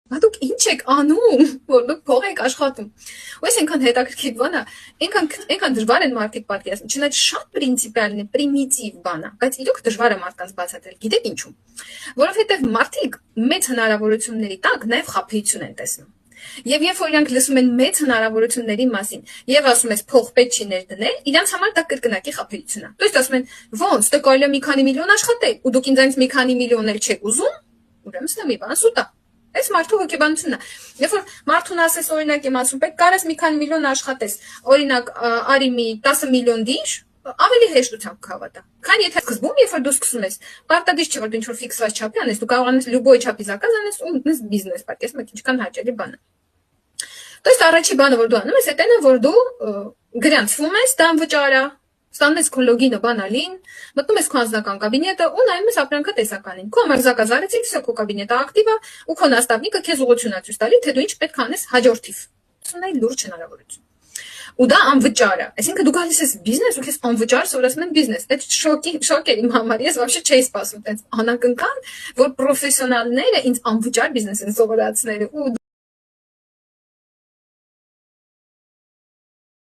Բա դուք ինչ եք անում, որ դուք փող եք աշխատում։ Ու այս այնքան հետաքրքիր բան է, այնքան դժվար են մարդիկ պատկերացնում, չնայած շատ պրինցիպիալն է, պրիմիտիվ բան է, բայց իրոք դժվար է մարդկանց բացատրել։ Գիտեք ինչու՞։ Որովհետև մարդիկ մեծ հնարավորությունների տակ նաև խաբեություն են տեսնում։ Եվ երբ որ իրանք լսում են մեծ հնարավորությունների մասին եւ ասում ես փող պետք չի ներդնել, իրանց համար դա կրկնակի խաբեություն է։ То есть ասում են, ոնց դե կարելի է մի քանի միլիոն աշխատել, ու դուք ինձանից մի քանի միլիոն էլ չեք ուզում, ուրեմն սա մի բան սուտ է։ Այս մարդու հոգեբանությունն է։ Երբ որ մարդուն ասես օրինակ եմ ասում, պետք կարես մի քանի միլիոն աշխատես, օրինակ արի մի 10 միլիոն դիր, ավելի հեշտությամբ կհավատա։ Քան եթե սկզբում, երբ որ դու սկսում ես, պարտադիր չէ որ դու ինչ-որ ֆիքսված չափի անես, դու կարող անես լյուբոյ չափի զակազ անես ու մտնես բիզնես, պատկերացնում եք ինչքան հաճելի բան է։ То есть առաջի բանը որ դու անում ես, դա է որ դու գրանցվում ես, դա անվճար է, ստանում ես քո լոգինը, բանալին, մտնում ես քո անձնական կաբինետը ու նայում ես ապրանքը տեսականին։ Քո համար զակազ արեցիք, քո կաբինետը ակտիվ է ու քո նաստավնիկը քեզ ուղղություն է ցույց տալի, թե դու ինչ պետք է անես հաջորդիվ։ Սա է լուրջ հնարավորություն։ Ու դա անվճար է։ Այսինքն դու գալիս ես բիզնես ու քեզ անվճար սովորեցնում են բիզնես։ Այդ շոկ է իմ համար։ Ես вообще չէի սպասում այդպես անակնկալ, որ պրոֆեսիոնալները ինձ անվճար բիզնես են սովորացնել ու